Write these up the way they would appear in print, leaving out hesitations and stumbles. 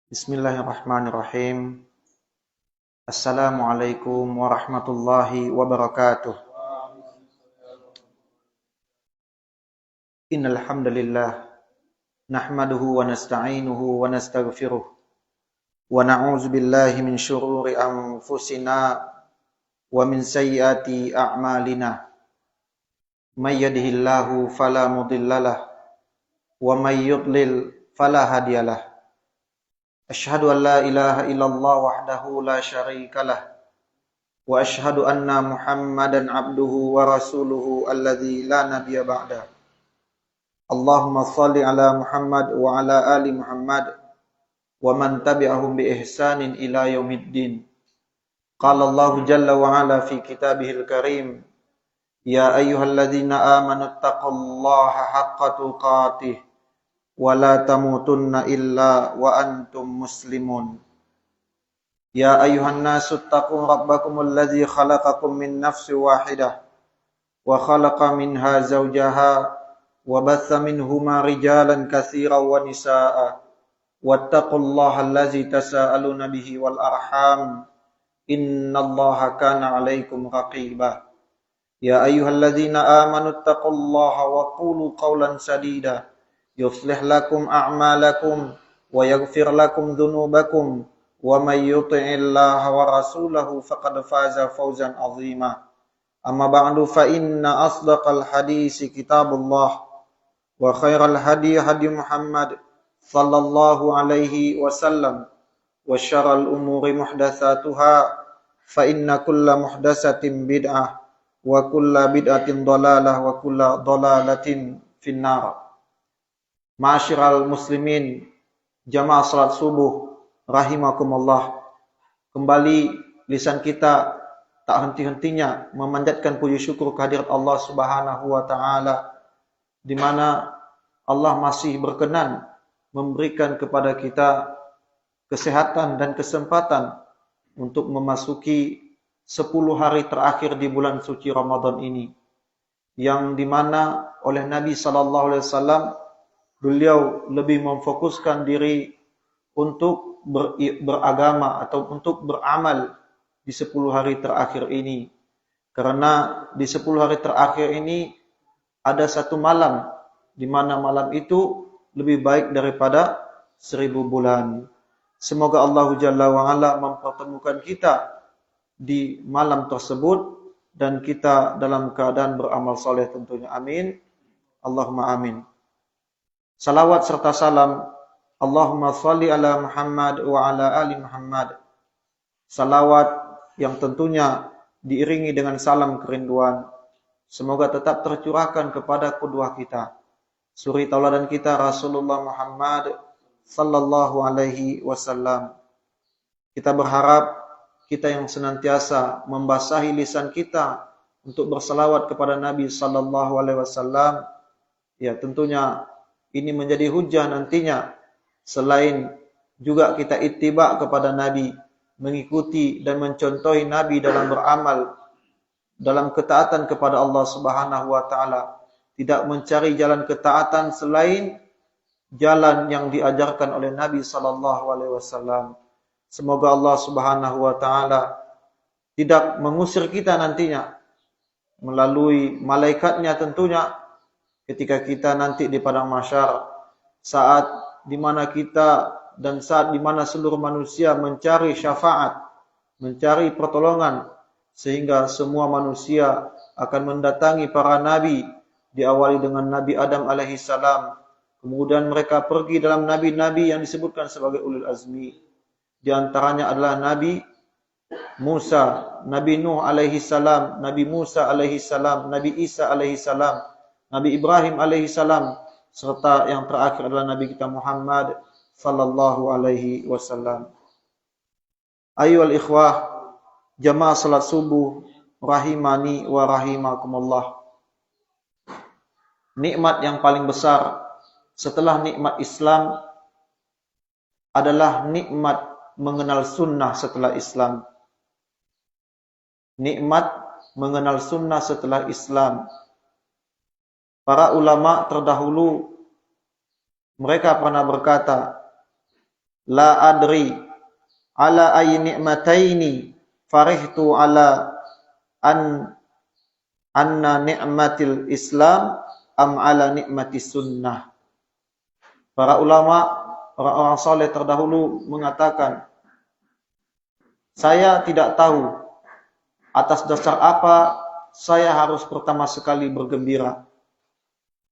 Bismillahirrahmanirrahim. Assalamualaikum warahmatullahi wabarakatuh. Innal hamdalillah nahmaduhu wa nasta'inuhu wa nastaghfiruh wa na'udzu billahi min syururi anfusina wa min sayyiati a'malina. May yahdihillahu fala mudhillalah wa may yudlil fala hadiyalah. Asyhadu an la ilaha illallah wahdahu la syarikalah wa asyhadu anna Muhammadan abduhu wa rasuluhu alladzi la nabiyya ba'da. Allahumma shalli ala Muhammad wa ala ali Muhammad wa man tabi'ahum bi ihsanin ila yaumiddin. Qala Allah jalla wa ala fi kitabihil karim, ya ayyuhalladzina amanu taqullaha haqqa tuqatih wa la tamutunna illa wa antum muslimun. Ya ayyuhan nasu taqu rabbakumul ladzi khalaqakum min nafsin wahidah wa khalaqa minha zawjaha wa batha minhuma rijalan katsiran wa nisaa'a wattaqullaha allazi tasaaluna bihi wal arham innallaha kana 'alaikum raqiba. Ya ayyuhalladzina amanu taqullaha wa qulu qawlan sadida yuslih lakum a'malakum wa yaghfir lakum dhunubakum wa may yuti'illaha wa rasulahu faqad faza fawzan 'azima. Amma ba'du fa inna asdaqal hadisi kitabullah wa khairal hadi hadi Muhammad sallallahu alaihi wasallam wa syarral umuri muhdatsatuha fa inna kulla muhdatsatin bid'ah wa kulla bid'atin dhalalah wa kulla dhalalatin finnar. Ma'asyiral muslimin, jamaah salat subuh rahimakumullah. Kembali lisan kita tak henti-hentinya memanjatkan puji syukur kehadirat Allah Subhanahu wa taala, di mana Allah masih berkenan memberikan kepada kita kesehatan dan kesempatan untuk memasuki 10 hari terakhir di bulan suci Ramadan ini, yang dimana oleh Nabi SAW beliau lebih memfokuskan diri untuk beragama atau untuk beramal di 10 hari terakhir ini, karena di 10 hari terakhir ini ada satu malam, di mana malam itu lebih baik daripada 1000 bulan. Semoga Allah Jalla wa'ala mempertemukan kita di malam tersebut dan kita dalam keadaan beramal soleh tentunya. Amin. Allahumma amin. Salawat serta salam Allahumma shalli ala Muhammad wa ala ali Muhammad. Salawat yang tentunya diiringi dengan salam kerinduan, semoga tetap tercurahkan kepada qudwah kita, suri tauladan kita Rasulullah Muhammad sallallahu alaihi wasallam. Kita berharap kita yang senantiasa membasahi lisan kita untuk berselawat kepada Nabi sallallahu alaihi wasallam, ya tentunya ini menjadi hujah nantinya, selain juga kita ittiba kepada Nabi, mengikuti dan mencontohi Nabi dalam beramal, dalam ketaatan kepada Allah Subhanahu wa taala, tidak mencari jalan ketaatan selain jalan yang diajarkan oleh Nabi sallallahu alaihi wasallam. Semoga Allah Subhanahu wa taala tidak mengusir kita nantinya melalui malaikatnya tentunya, ketika kita nanti di padang mahsyar, saat di mana kita dan saat di mana seluruh manusia mencari syafaat, mencari pertolongan, sehingga semua manusia akan mendatangi para nabi, diawali dengan Nabi Adam alaihi salam, kemudian mereka pergi dalam nabi-nabi yang disebutkan sebagai ulul azmi. Di antaranya adalah Nabi Musa, Nabi Nuh alaihi salam, Nabi Musa alaihi salam, Nabi Isa alaihi salam, Nabi Ibrahim alaihi salam, serta yang terakhir adalah Nabi kita Muhammad sallallahu alaihi wasallam. Ayyuhal ikhwah, jamaah salat subuh rahimani wa rahimakumullah. Nikmat yang paling besar setelah nikmat Islam adalah nikmat mengenal sunnah setelah Islam. Nikmat mengenal sunnah setelah Islam. Para ulama terdahulu mereka pernah berkata, la adri ala ayyi ni'mataini farihtu ala anna ni'matil Islam am ala ni'matis sunnah. Para ulama, orang-orang saleh terdahulu mengatakan, saya tidak tahu atas dasar apa saya harus pertama sekali bergembira.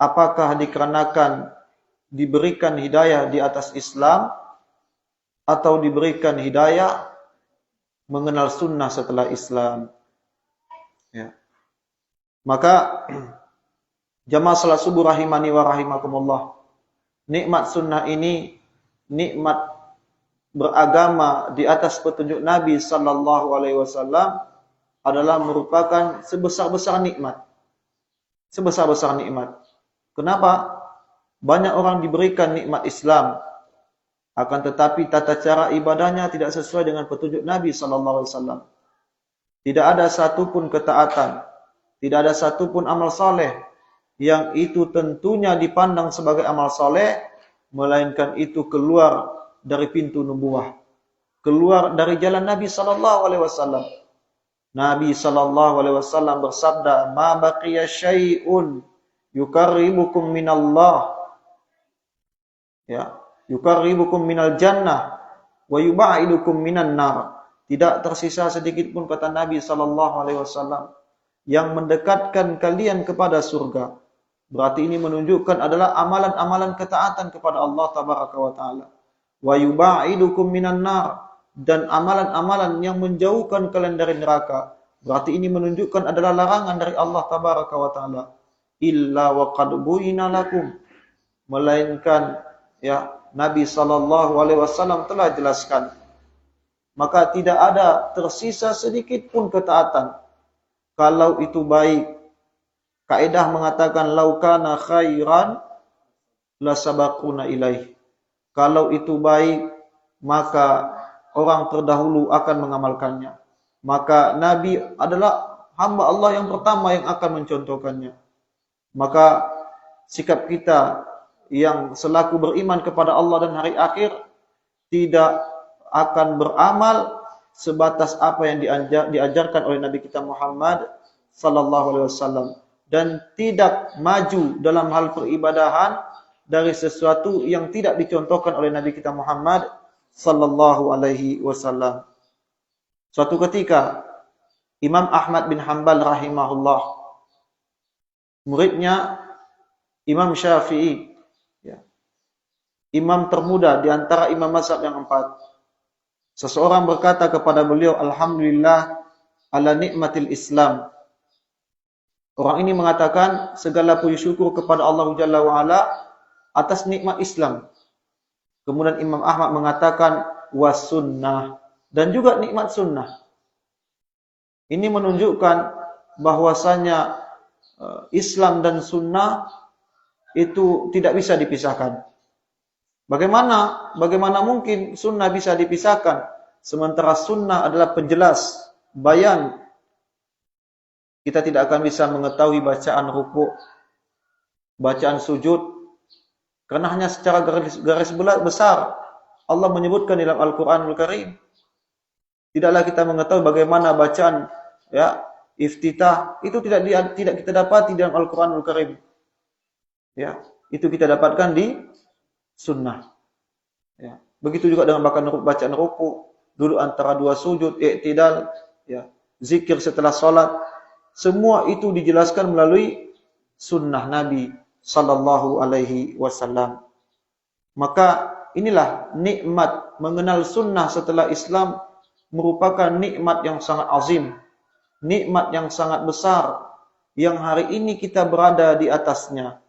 Apakah dikarenakan diberikan hidayah di atas Islam atau diberikan hidayah mengenal sunnah setelah Islam? Ya. Maka jamaah salat subuh rahimani wa rahimakumullah, nikmat sunnah ini, nikmat beragama di atas petunjuk Nabi sallallahu alaihi wasallam adalah merupakan sebesar-besar nikmat. Sebesar-besar nikmat. Kenapa? Banyak orang diberikan nikmat Islam, akan tetapi tata cara ibadahnya tidak sesuai dengan petunjuk Nabi sallallahu alaihi wasallam. Tidak ada satupun ketaatan, tidak ada satupun amal saleh yang itu tentunya dipandang sebagai amal saleh, melainkan itu keluar dari pintu nubuwah, keluar dari jalan Nabi sallallahu alaihi wasallam. Nabi sallallahu alaihi wasallam bersabda, "Ma baqiya syai'un yuqarribukum minallah." Ya, yuqarribukum minal jannah wa yubaidukum minan nar. Tidak tersisa sedikit pun, kata Nabi sallallahu alaihi wasallam, yang mendekatkan kalian kepada surga. Berarti ini menunjukkan adalah amalan-amalan ketaatan kepada Allah tabaraka wa taala. Wa yubaidukum minan nar, dan amalan-amalan yang menjauhkan kalian dari neraka. Berarti ini menunjukkan adalah larangan dari Allah tabaraka wa taala. Illa wa qad buina lakum, melainkan ya Nabi sallallahu alaihi wasallam telah jelaskan. Maka tidak ada tersisa sedikit pun ketaatan. Kalau itu baik, kaidah mengatakan laukana khairan la sabaquna ilaih. Kalau itu baik, maka orang terdahulu akan mengamalkannya. Maka Nabi adalah hamba Allah yang pertama yang akan mencontohkannya. Maka sikap kita yang selaku beriman kepada Allah dan hari akhir tidak akan beramal sebatas apa yang diajarkan oleh Nabi kita Muhammad sallallahu alaihi wasallam, dan tidak maju dalam hal peribadahan dari sesuatu yang tidak dicontohkan oleh Nabi kita Muhammad sallallahu alaihi wasallam. Suatu ketika Imam Ahmad bin Hanbal rahimahullah, muridnya Imam Syafi'i, ya, imam termuda di antara imam mazhab yang 4. Seseorang berkata kepada beliau, "Alhamdulillah ala nikmatil Islam." Orang ini mengatakan segala puji syukur kepada Allah Jalla wa Ala atas nikmat Islam. Kemudian Imam Ahmad mengatakan was sunnah, dan juga nikmat sunnah. Ini menunjukkan bahwasanya Islam dan sunnah itu tidak bisa dipisahkan. Bagaimana mungkin sunnah bisa dipisahkan, sementara sunnah adalah penjelas, bayan. Kita tidak akan bisa mengetahui bacaan ruku', bacaan sujud, karena hanya secara garis besar Allah menyebutkan dalam Al-Qur'anul Karim. Tidaklah kita mengetahui bagaimana bacaan ya iftitah, itu tidak kita dapati dalam Al-Qur'anul Karim. Ya, itu kita dapatkan di sunnah. Ya, begitu juga dengan bacaan ruku', duduk antara dua sujud, i'tidal, ya, zikir setelah salat, semua itu dijelaskan melalui sunnah Nabi sallallahu alaihi wasallam. Maka inilah nikmat mengenal sunnah setelah Islam, merupakan nikmat yang sangat azim, nikmat yang sangat besar, yang hari ini kita berada di atasnya.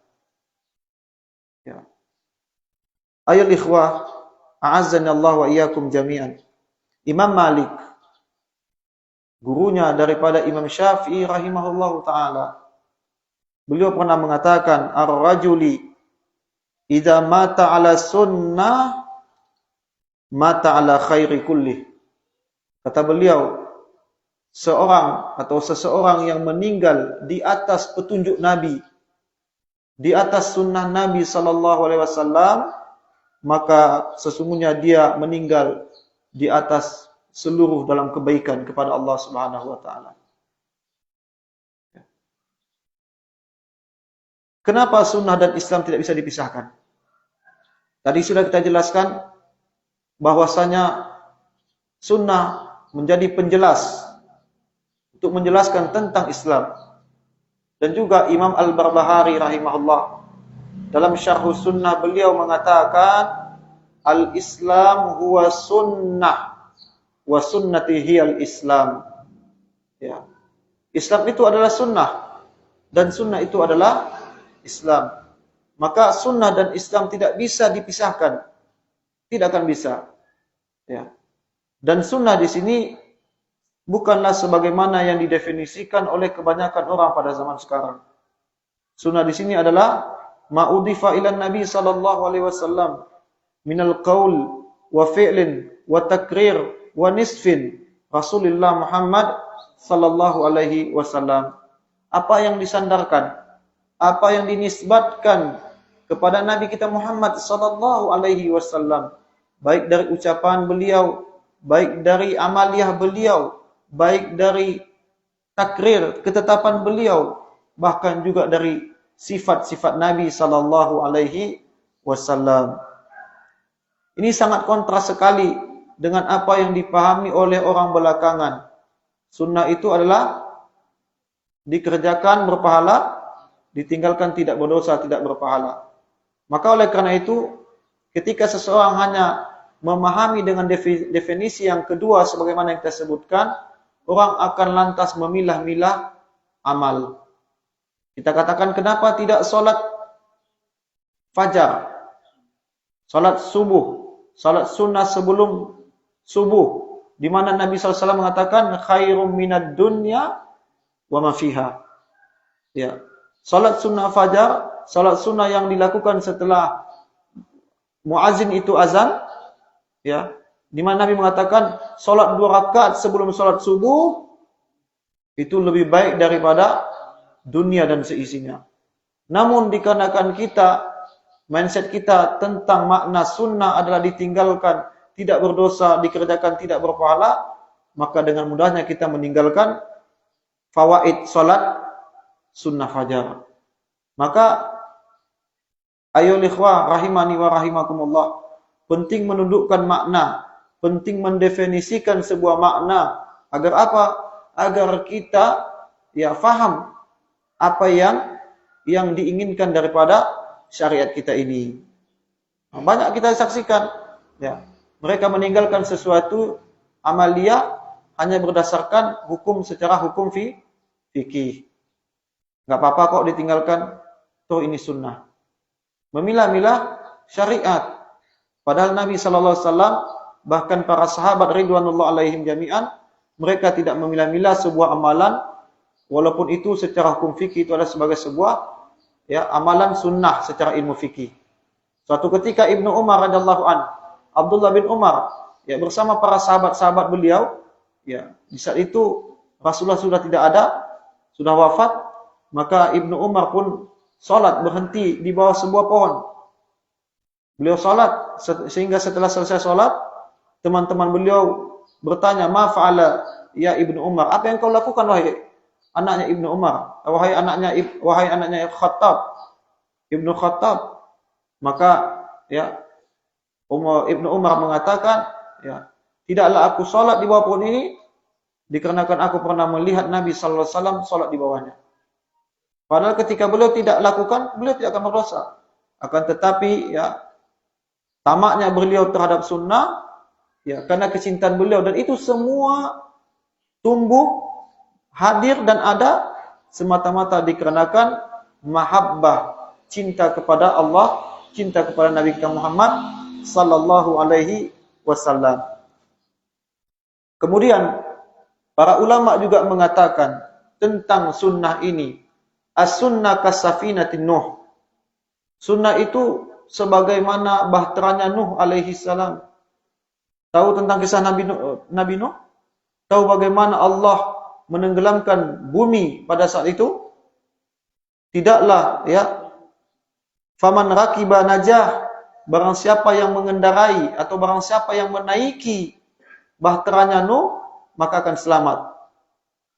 Ya. Ayol ikhwah, a'azzani Allah wa iyyakum jami'an. Imam Malik, gurunya daripada Imam Syafi'i rahimahullahu ta'ala, beliau pernah mengatakan, ar-rajuli idza mata ala sunnah mata ala khairi kulli. Kata beliau, seseorang yang meninggal di atas petunjuk Nabi, di atas sunnah Nabi sallallahu alaihi wasallam, maka sesungguhnya dia meninggal di atas seluruh dalam kebaikan kepada Allah Subhanahu wa taala. Kenapa sunnah dan Islam tidak bisa dipisahkan? Tadi sudah kita jelaskan bahwasanya sunnah menjadi penjelas untuk menjelaskan tentang Islam. Dan juga Imam Al-Barbahari rahimahullah dalam Syarh Sunnah beliau mengatakan al-Islam huwa sunnah wa sunnati hiyal Islam. Ya. Islam itu adalah sunnah dan sunnah itu adalah Islam. Maka sunnah dan Islam tidak bisa dipisahkan. Tidak akan bisa. Ya. Dan sunnah di sini bukanlah sebagaimana yang didefinisikan oleh kebanyakan orang pada zaman sekarang. Sunnah di sini adalah ma'udifa ilan Nabi sallallahu alaihi wasallam minal qaul wa fi'lin wa takrir wa nisfin Rasulullah Muhammad sallallahu alaihi wasallam. Apa yang disandarkan, apa yang dinisbatkan kepada Nabi kita Muhammad sallallahu alaihi wasallam, baik dari ucapan beliau, baik dari amaliyah beliau, baik dari takrir, ketetapan beliau, bahkan juga dari sifat-sifat Nabi sallallahu alaihi wasallam. Ini sangat kontras sekali dengan apa yang dipahami oleh orang belakangan. Sunnah itu adalah dikerjakan berpahala, ditinggalkan tidak berdosa, tidak berpahala. Maka oleh karena itu, ketika seseorang hanya memahami dengan definisi yang kedua sebagaimana yang kita sebutkan, orang akan lantas memilah-milah amal. Kita katakan kenapa tidak solat fajar, solat subuh, solat sunnah sebelum subuh, di mana Nabi SAW mengatakan khairum minad dunya wa ma fiha. Ya, solat sunnah fajar, solat sunnah yang dilakukan setelah muazin itu azan, ya. Di mana Nabi mengatakan solat 2 rakaat sebelum solat subuh itu lebih baik daripada dunia dan seisinya. Namun dikarenakan mindset kita tentang makna sunnah adalah ditinggalkan, tidak berdosa, dikerjakan tidak berpahala, maka dengan mudahnya kita meninggalkan fawaid solat sunnah fajar. Maka ayo ikhwah rahimani wa rahimakumullah, penting menundukkan makna, penting mendefinisikan sebuah makna. Agar apa? Agar kita faham apa yang diinginkan daripada syariat kita ini. Banyak kita saksikan, mereka meninggalkan sesuatu amaliyah hanya berdasarkan hukum secara hukum fikih. Enggak apa-apa kok ditinggalkan, toh ini sunnah. Memilah-milah syariat. Padahal Nabi sallallahu alaihi wasallam bahkan para sahabat ridwanullah alaihim jami'an, mereka tidak memilah-milah sebuah amalan, walaupun itu secara hukum fikih itu adalah sebagai sebuah amalan sunnah secara ilmu fikih. Suatu ketika Ibnu Umar radhiyallahu an, Abdullah bin Umar bersama para sahabat-sahabat beliau, di saat itu Rasulullah sudah tidak ada, sudah wafat, maka Ibnu Umar pun salat berhenti di bawah sebuah pohon. Beliau salat sehingga setelah selesai salat, teman-teman beliau bertanya, "Ma fa'ala ya Ibnu Umar? Apa yang kau lakukan wahai anaknya Ibnu Umar? Wahai anaknya Khattab, Ibnu Khattab?" Maka Ibnu Umar mengatakan, "Tidaklah aku salat di bawah pohon ini dikarenakan aku pernah melihat Nabi sallallahu alaihi wasallam salat di bawahnya." Padahal ketika beliau tidak lakukan, beliau tidak akan berdosa. Akan tetapi tamaknya beliau terhadap sunnah, karena kecintaan beliau, dan itu semua tumbuh, hadir dan ada semata-mata dikarenakan mahabbah, cinta kepada Allah, cinta kepada Nabi kita Muhammad sallallahu alaihi wasallam. Kemudian para ulama juga mengatakan tentang sunnah ini, as-sunnah kasafinatin Nuh. Sunnah itu sebagaimana bahteranya Nuh alaihi salam. Tahu tentang kisah Nabi Nuh? Tahu bagaimana Allah menenggelamkan bumi pada saat itu? Tidaklah faman rakiba najah barang siapa yang mengendarai atau barang siapa yang menaiki bahteranya Nuh, maka akan selamat.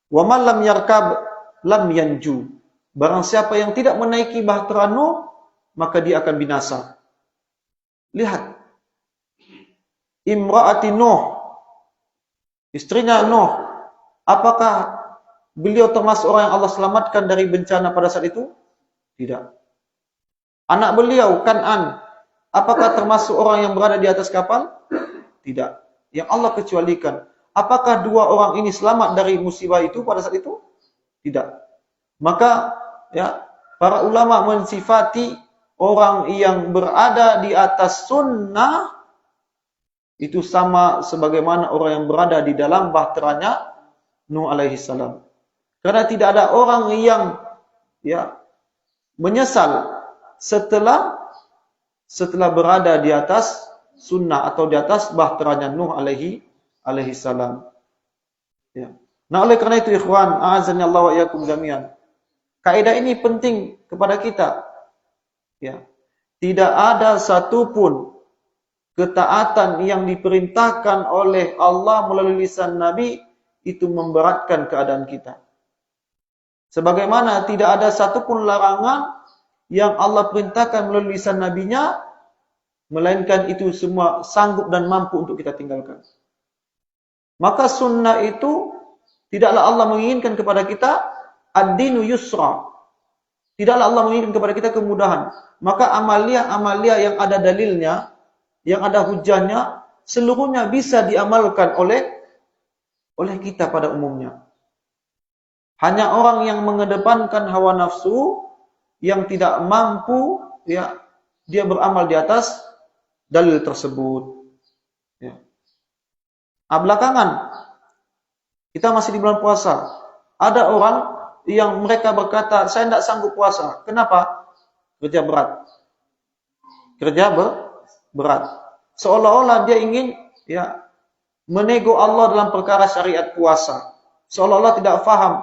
Wa man lam yarkab lam yanju. Barang siapa yang tidak menaiki bahtera Nuh, maka dia akan binasa. Lihat, imra'ati Nuh, istrinya Nuh, apakah beliau termasuk orang yang Allah selamatkan dari bencana pada saat itu? Tidak. Anak beliau, Kan'an, apakah termasuk orang yang berada di atas kapal? Tidak. Yang Allah kecualikan. Apakah dua orang ini selamat dari musibah itu pada saat itu? Tidak. Maka para ulama mensifati orang yang berada di atas sunnah itu sama sebagaimana orang yang berada di dalam bahteranya Nuh alaihi salam. Karena tidak ada orang yang menyesal setelah berada di atas sunnah atau di atas bahteranya Nuh alaihi salam. Ya. Nah, oleh karena itu ikhwan, a'azani Allah wa iyyakum jami'an. Kaidah ini penting kepada kita. Ya. Tidak ada satupun ketaatan yang diperintahkan oleh Allah melalui lisan Nabi itu memberatkan keadaan kita. Sebagaimana tidak ada satupun larangan yang Allah perintahkan melalui lisan Nabi-Nya, melainkan itu semua sanggup dan mampu untuk kita tinggalkan. Maka sunnah itu tidaklah Allah menginginkan kepada kita ad-dinu yusra. Tidaklah Allah menginginkan kepada kita kemudahan. Maka amalia-amalia yang ada dalilnya, yang ada hujahnya, seluruhnya bisa diamalkan oleh kita pada umumnya. Hanya orang yang mengedepankan hawa nafsu, yang tidak mampu, dia beramal di atas dalil tersebut. Belakangan, kita masih di bulan puasa. Ada orang yang mereka berkata, saya tidak sanggup puasa. Kenapa? Kerja berat. Berat. Seolah-olah dia ingin menego Allah dalam perkara syariat puasa. Seolah-olah tidak faham,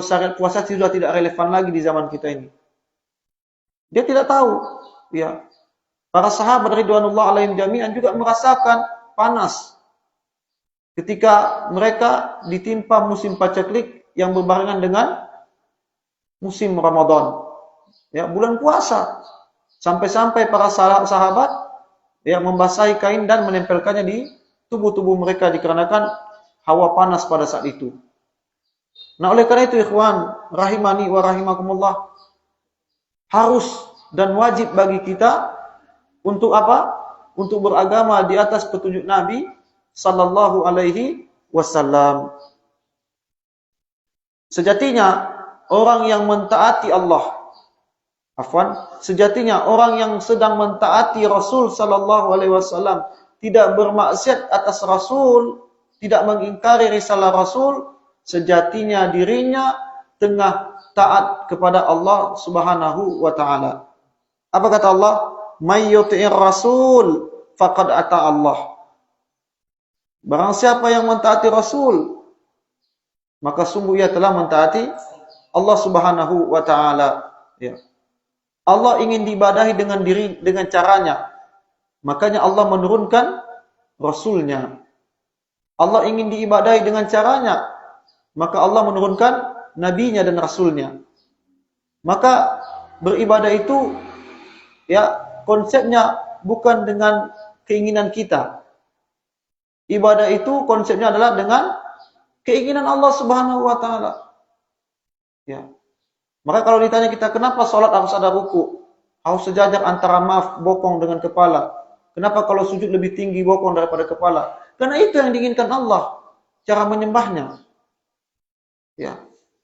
syariat puasa sudah tidak relevan lagi di zaman kita ini. Dia tidak tahu. Para sahabat ridwanullah alaihim jami'an juga merasakan panas ketika mereka ditimpa musim paceklik yang berbarengan dengan musim Ramadan. Bulan puasa. Sampai-sampai para sahabat membasahi kain dan menempelkannya di tubuh-tubuh mereka dikarenakan hawa panas pada saat itu. Nah, oleh karena itu ikhwan rahimani wa rahimakumullah, harus dan wajib bagi kita untuk apa? Untuk beragama di atas petunjuk Nabi sallallahu alaihi wasallam. Sejatinya orang yang mentaati sejatinya orang yang sedang mentaati Rasul sallallahu alaihi wasallam, tidak bermaksiat atas Rasul, tidak mengingkari risalah Rasul, sejatinya dirinya tengah taat kepada Allah Subhanahu wa taala. Apa kata Allah? May yuti'ir Rasul faqad ata Allah. Barang siapa yang mentaati Rasul, maka sungguh ia telah mentaati Allah Subhanahu wa taala. Allah ingin diibadahi dengan caranya. Makanya Allah menurunkan Rasulnya. Allah ingin diibadahi dengan caranya, maka Allah menurunkan Nabinya dan Rasulnya. Maka beribadah itu konsepnya bukan dengan keinginan kita. Ibadah itu konsepnya adalah dengan keinginan Allah Subhanahu wa taala. Maka kalau ditanya kita, kenapa sholat harus ada ruku? Harus sejajar antara bokong dengan kepala. Kenapa kalau sujud lebih tinggi bokong daripada kepala? Karena itu yang diinginkan Allah, cara menyembahnya.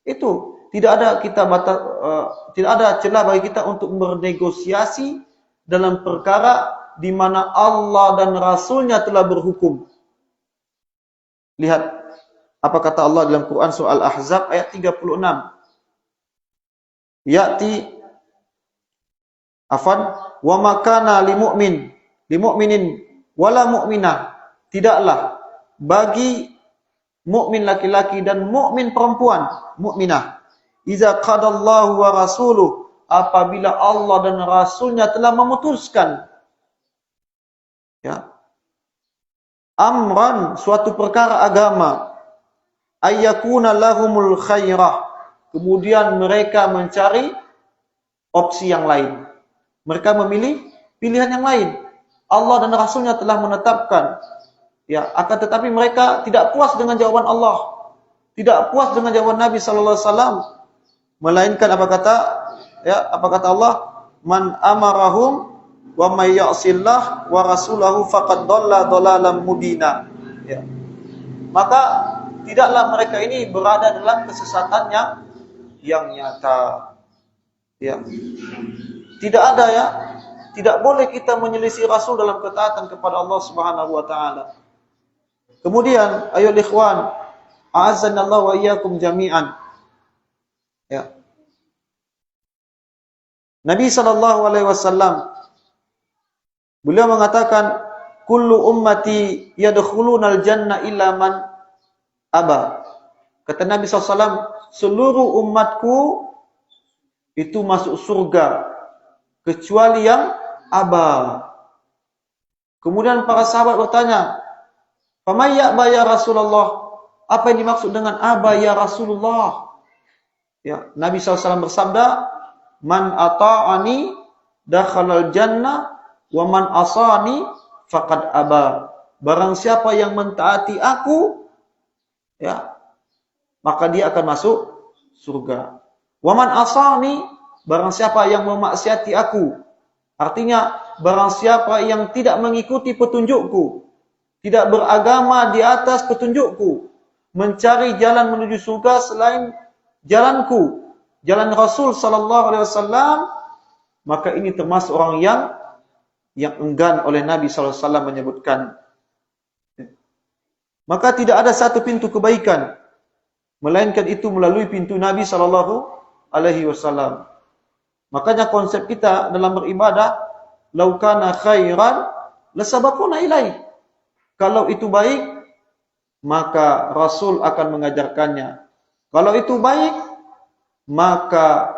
Itu tidak ada celah bagi kita untuk bernegosiasi dalam perkara di mana Allah dan Rasulnya telah berhukum. Lihat apa kata Allah dalam Quran surah Al-Ahzab ayat 36. Wa makana limu'minin wala mu'minah. Tidaklah bagi mukmin laki-laki dan mukmin perempuan, mukminah, iza qadallahu wa rasuluh, apabila Allah dan Rasulnya telah memutuskan Ya. Amran, suatu perkara agama, ayyakuna lahumul khairah, kemudian mereka mencari opsi yang lain. Mereka memilih pilihan yang lain. Allah dan Rasulnya telah menetapkan, ya, akan tetapi mereka tidak puas dengan jawaban Allah, tidak puas dengan jawaban Nabi sallallahu alaihi wasallam, melainkan apa kata Allah, man amarahum wa may ya'sillah wa rasulahu faqad dhalla dhalalan mubina. Ya. Maka tidaklah mereka ini berada dalam kesesatan yang nyata. Ya. Tidak ada, ya. Tidak boleh kita menyelisih Rasul dalam ketaatan kepada Allah Subhanahu wa taala. Kemudian, ayo ikhwan, a'azzanallahu wa iyyakum jami'an. Ya. Nabi sallallahu alaihi wasallam beliau mengatakan, kullu ummati yadkhulunal jannah illa man aba. Kata Nabi SAW, seluruh umatku itu masuk surga kecuali yang aba. Kemudian para sahabat bertanya, "Faman ya'ba ya Rasulullah?" Apa yang dimaksud dengan aba ya Rasulullah? Ya, Nabi SAW bersabda, "Man ata'ani dakhalal jannah wa man asani faqad aba." Barang siapa yang mentaati aku, ya, maka dia akan masuk surga. Wa man asani, barang siapa yang memaksiati aku, artinya barang siapa yang tidak mengikuti petunjukku, tidak beragama di atas petunjukku, mencari jalan menuju surga selain jalanku, jalan Rasul sallallahu alaihi wasallam, maka ini termasuk orang yang enggan oleh Nabi sallallahu alaihi wasallam menyebutkan. Maka tidak ada satu pintu kebaikan melainkan itu melalui pintu Nabi sallallahu alaihi wasallam. Makanya konsep kita dalam beribadah, lau kana khairan lasabaquna ilaih. Kalau itu baik, maka Rasul akan mengajarkannya. Kalau itu baik, maka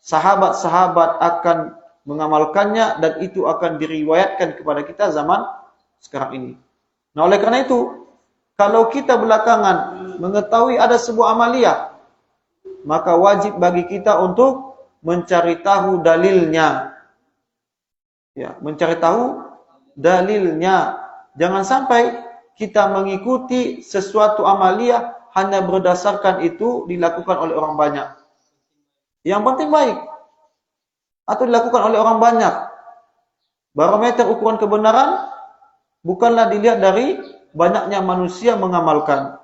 sahabat-sahabat akan mengamalkannya dan itu akan diriwayatkan kepada kita zaman sekarang ini. Nah, oleh karena itu, kalau kita belakangan mengetahui ada sebuah amaliyah, maka wajib bagi kita untuk mencari tahu dalilnya. Ya, mencari tahu dalilnya. Jangan sampai kita mengikuti sesuatu amaliyah hanya berdasarkan itu dilakukan oleh orang banyak. Yang penting baik. Atau dilakukan oleh orang banyak. Barometer ukuran kebenaran bukanlah dilihat dari banyaknya manusia mengamalkan.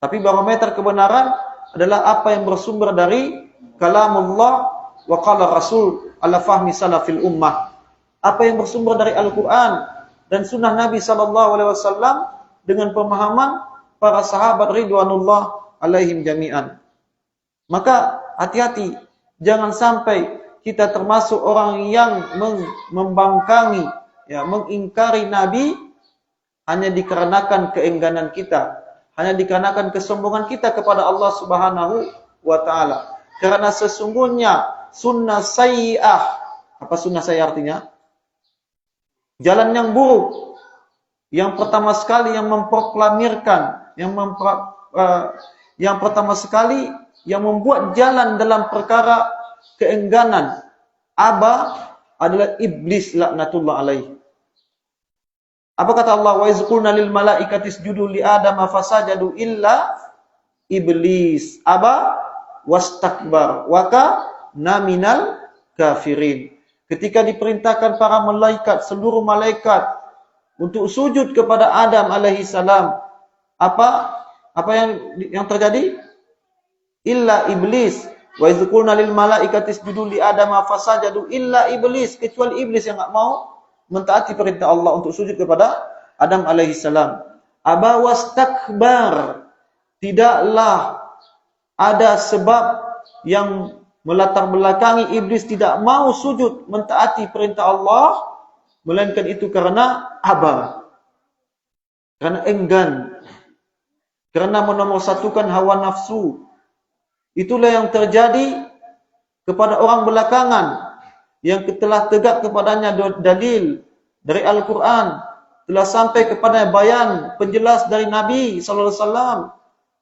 Tapi barometer kebenaran adalah apa yang bersumber dari kalamullah wa qala Rasul ala fahmi salafil ummah. Apa yang bersumber dari Al-Quran dan sunnah Nabi SAW dengan pemahaman para sahabat ridwanullah alaihim jami'an. Maka hati-hati, jangan sampai kita termasuk orang yang membangkangi, ya, mengingkari Nabi hanya dikarenakan keengganan kita, hanya dikarenakan kesombongan kita kepada Allah Subhanahu wa taala. Karena sesungguhnya sunnah sayyi'ah, apa sunnah sayyi'ah artinya? Jalan yang buruk. Yang pertama sekali yang memproklamirkan, yang pertama sekali yang membuat jalan dalam perkara keengganan, aba, adalah iblis laknatullah alaihi. Apa kata Allah? Wa iz qulna lil malaikati isjudu li adama fasajadu illa iblis aba wastakbar wa kana minal kafirin. Ketika diperintahkan para malaikat, seluruh malaikat untuk sujud kepada Adam alaihi salam, apa yang terjadi? Illa iblis. Wa iz qulna lil malaikati isjudu li adama fasajadu illa iblis, kecuali iblis yang enggak mau mentaati perintah Allah untuk sujud kepada Adam alaihi salam. Aba wastakbar, tidaklah ada sebab yang melatar belakangi iblis tidak mau sujud mentaati perintah Allah, melainkan itu karena aba, karena enggan, karena menomorsatukan hawa nafsu. Itulah yang terjadi kepada orang belakangan yang telah tegak kepadanya dalil dari Al-Quran telah sampai kepada bayan penjelas dari Nabi sallallahu alaihi wasallam,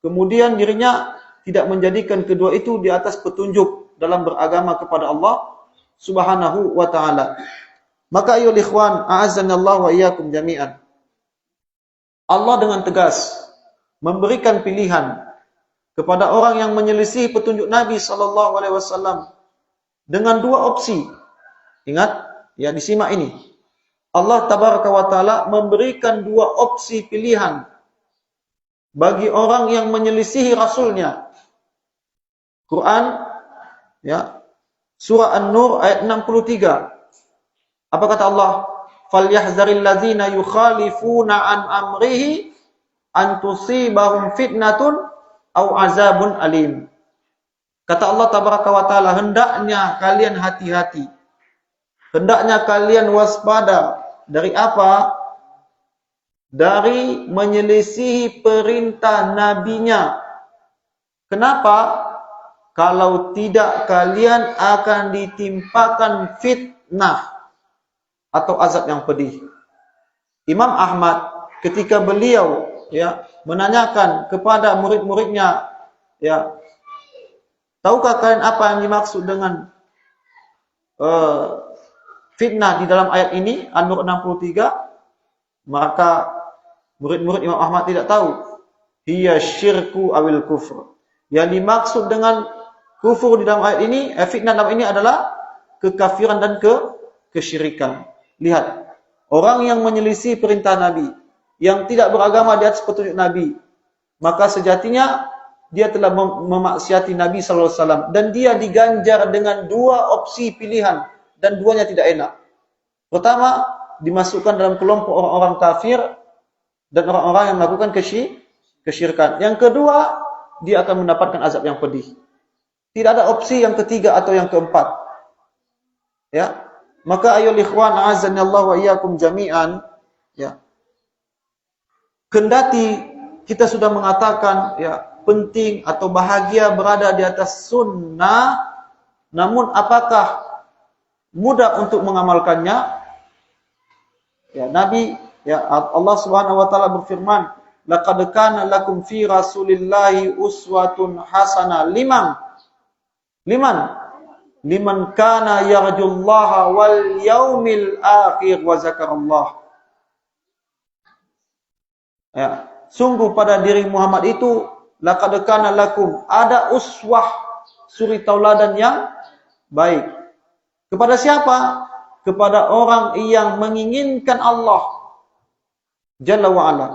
kemudian dirinya tidak menjadikan kedua itu di atas petunjuk dalam beragama kepada Allah Subhanahu wa taala. Maka ayyuhal ikhwan, a'azzanallahu wa iyyakum jami'an. Allah dengan tegas memberikan pilihan kepada orang yang menyelisih petunjuk Nabi sallallahu alaihi wasallam dengan dua opsi. Ingat, ya disimak ini. Allah tabaraka wa taala memberikan dua opsi pilihan bagi orang yang menyelisihi rasulnya. Quran, ya, surah An-Nur ayat 63. Apa kata Allah? Falyahzaril ladzina yukhalifuna an amrihi an tusibahum fitnatun aw azabun alim. Kata Allah tabaraka wa taala, hendaknya kalian hati-hati. Hendaknya kalian waspada dari apa? Dari menyelisihi perintah nabinya. Kenapa? Kalau tidak kalian akan ditimpakan fitnah atau azab yang pedih. Imam Ahmad ketika beliau ya menanyakan kepada murid-muridnya, ya, tahukah kalian apa yang dimaksud dengan fitnah di dalam ayat ini, An-Nur 63? Maka murid-murid Imam Ahmad tidak tahu. Hiya syirku awil kufr. Yang dimaksud dengan kufur di dalam ayat ini, fitnah dalam ini adalah kekafiran dan kesyirikan. Lihat, orang yang menyelisih perintah Nabi, yang tidak beragama di atas petunjuk Nabi, maka sejatinya dia telah memaksiati Nabi sallallahu alaihi wasallam dan dia diganjar dengan dua opsi pilihan dan duanya tidak enak. Pertama, dimasukkan dalam kelompok orang-orang kafir dan orang-orang yang melakukan kesyirikan. Yang kedua, dia akan mendapatkan azab yang pedih. Tidak ada opsi yang ketiga atau yang keempat. Ya. Maka ayyuhal ikhwan, a'azzanallahu wa iyyakum jami'an, ya. Kendati kita sudah mengatakan ya penting atau bahagia berada di atas sunnah, namun apakah mudah untuk mengamalkannya? Ya, Nabi, ya, Allah Subhanahu wa taala berfirman, laqad kana lakum fi rasulillahi uswatun hasanah liman kana yarjullaha wal yaumil akhir wa zakarallah. Ya, sungguh pada diri Muhammad itu laqad kana lakum, ada uswah, suri tauladan yang baik. Kepada siapa? Kepada orang yang menginginkan Allah Jalla wa ala.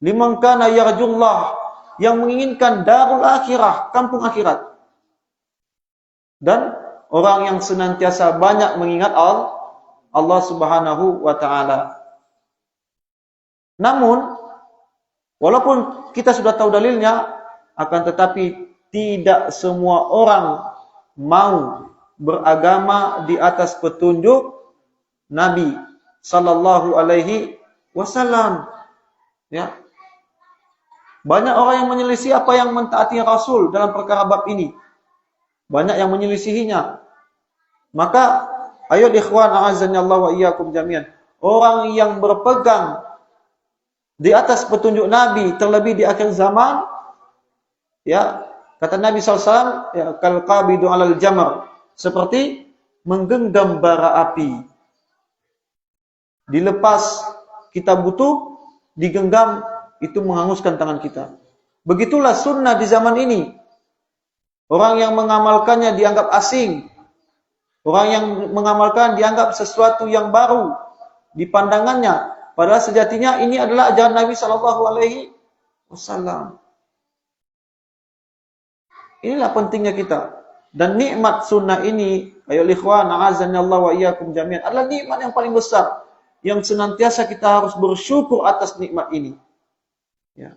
Liman kana yarjullah, yang menginginkan darul akhirah, kampung akhirat. Dan orang yang senantiasa banyak mengingat Allah Subhanahu wa taala. Namun walaupun kita sudah tahu dalilnya, akan tetapi tidak semua orang mau beragama di atas petunjuk Nabi sallallahu alaihi wasallam. Ya. Banyak orang yang menyelisih apa yang mentaati Rasul dalam perkara bab ini. Banyak yang menyelisihinya. Maka ayo ikhwan, a'azzanallahu wa iyyakum jami'an. Orang yang berpegang di atas petunjuk Nabi, terlebih di akhir zaman, ya, kata Nabi SAW, ya, kal qabidu 'alal jamr, seperti menggenggam bara api. Dilepas kita butuh, digenggam itu menghanguskan tangan kita. Begitulah sunnah di zaman ini. Orang yang mengamalkannya dianggap asing. Orang yang mengamalkan dianggap sesuatu yang baru di pandangannya. Padahal sejatinya ini adalah ajaran Nabi sallallahu alaihi wasallam. Inilah pentingnya kita. Dan nikmat sunnah ini, ayo ikhwan, a'azzanallahu wa iyyakum jami'an, adalah nikmat yang paling besar yang senantiasa kita harus bersyukur atas nikmat ini. Ya.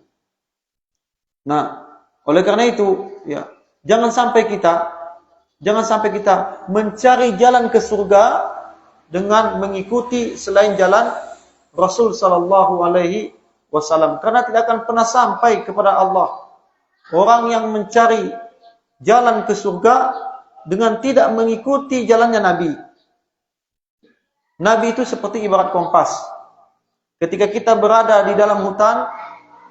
Nah, oleh karena itu, ya, jangan sampai kita mencari jalan ke surga dengan mengikuti selain jalan Rasul sallallahu alaihi wasallam, karena tidak akan pernah sampai kepada Allah. Orang yang mencari jalan ke surga dengan tidak mengikuti jalannya Nabi. Nabi itu seperti ibarat kompas. Ketika kita berada di dalam hutan,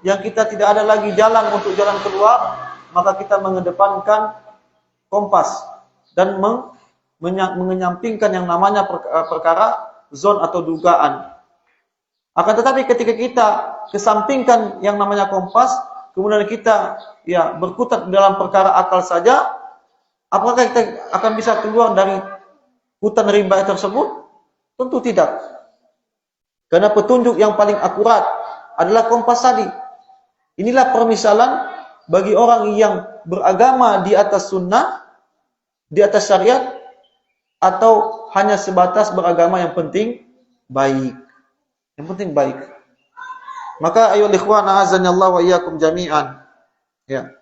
yang kita tidak ada lagi jalan untuk jalan keluar, maka kita mengedepankan kompas dan mengenyampingkan yang namanya perkara zon atau dugaan. Akan tetapi ketika kita kesampingkan yang namanya kompas, kemudian kita berkutat dalam perkara akal saja, apakah kita akan bisa keluar dari hutan rimba tersebut? Tentu tidak. Karena petunjuk yang paling akurat adalah kompas tadi. Inilah permisalan bagi orang yang beragama di atas sunnah, di atas syariat, atau hanya sebatas beragama yang penting baik. Yang penting baik. Maka ayyuhal ikhwan a'azzanallahu wa iyyakum jami'an. Ya.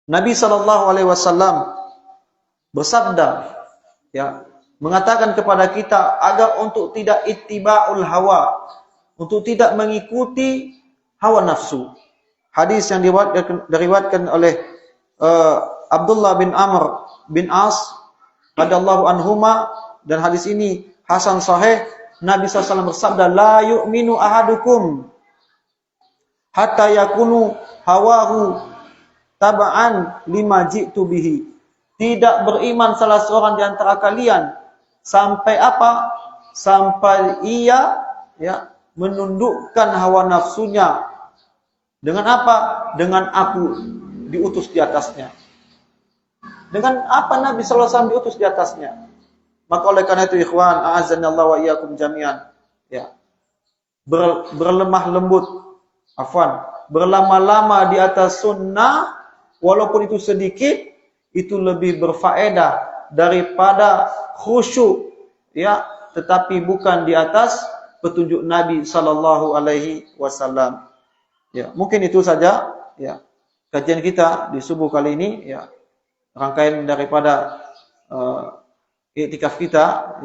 Nabi sallallahu alaihi wasallam bersabda, mengatakan kepada kita agar untuk tidak ittiba'ul hawa, untuk tidak mengikuti hawa nafsu. Hadis yang diriwayatkan oleh Abdullah bin Amr bin As radhiyallahu anhuma, dan hadis ini hasan sahih. Nabi SAW bersabda, la yu'minu ahadukum hatta yakunu hawahu taba'an lima ji'tu bihi. Tidak beriman salah seorang di antara kalian sampai apa? Sampai ia menundukkan hawa nafsunya. Dengan apa? Dengan aku diutus di atasnya. Dengan apa Nabi SAW diutus di atasnya? Maka oleh karena itu ikhwan, a'azzanallahu wa iyyakum jami'an, berlemah lembut, berlama-lama di atas sunnah, walaupun itu sedikit, itu lebih berfaedah daripada khusyuk, tetapi bukan di atas petunjuk Nabi sallallahu alaihi wasallam. Mungkin itu saja kajian kita di subuh kali ini, rangkaian daripada iktikaf kita.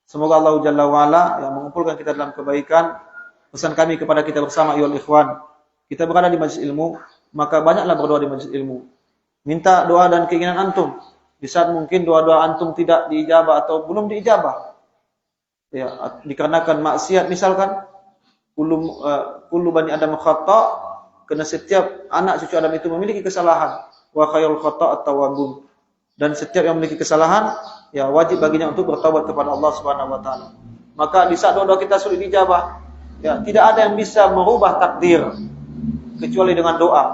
Semoga Allah Jalla wa Ala mengumpulkan kita dalam kebaikan. Pesan kami kepada kita bersama, ayyuhal ikhwan, kita berada di majlis ilmu, maka banyaklah berdoa di majlis ilmu. Minta doa dan keinginan antum. Di saat mungkin doa-doa antum tidak diijabah atau belum diijabah, dikarenakan maksiat misalkan, kullu bani Adam khata', karena setiap anak cucu Adam itu memiliki kesalahan. Wa khairul khata' at-tawwabun. Dan setiap yang memiliki kesalahan, wajib baginya untuk bertaubat kepada Allah Subhanahu wa taala. Maka di saat doa kita sulit dijabah, tidak ada yang bisa merubah takdir kecuali dengan doa.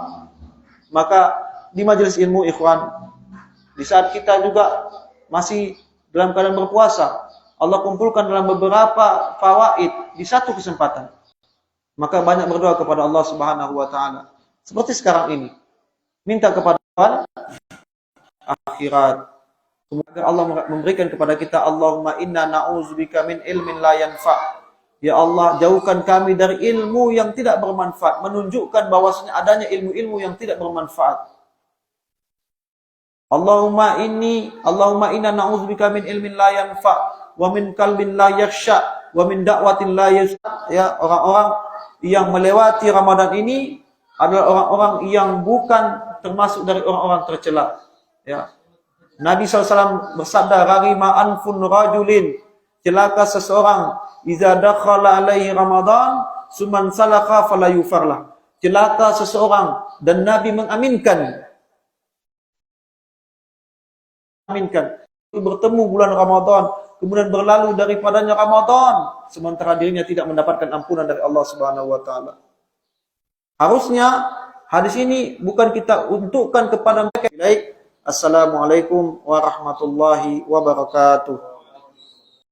Maka di majelis ilmu ikhwan, di saat kita juga masih dalam keadaan berpuasa, Allah kumpulkan dalam beberapa fawaid di satu kesempatan. Maka banyak berdoa kepada Allah Subhanahu wa taala. Seperti sekarang ini. Minta kepada Allah akhirat. Semoga Allah memberikan kepada kita, Allahumma inna na'udzubika min ilmin la yanfa'. Ya Allah, jauhkan kami dari ilmu yang tidak bermanfaat, menunjukkan bahwasanya adanya ilmu-ilmu yang tidak bermanfaat. Allahumma inna na'udzubika min ilmin la yanfa' wa min qalbin la yakhsha wa min da'watin la yusma'. Orang-orang yang melewati Ramadan ini adalah orang-orang yang bukan termasuk dari orang-orang tercela. Nabi SAW bersabda, rarima anfun rajulin, celaka seseorang, iza dakhala alaihi Ramadan suman salaka fala yufarlah. Celaka seseorang, dan Nabi mengaminkan bertemu bulan Ramadan, kemudian berlalu daripadanya Ramadan, sementara dirinya tidak mendapatkan ampunan dari Allah Subhanahu wa taala. Harusnya hadis ini bukan kita untukkan kepada mereka. Assalamualaikum warahmatullahi wabarakatuh.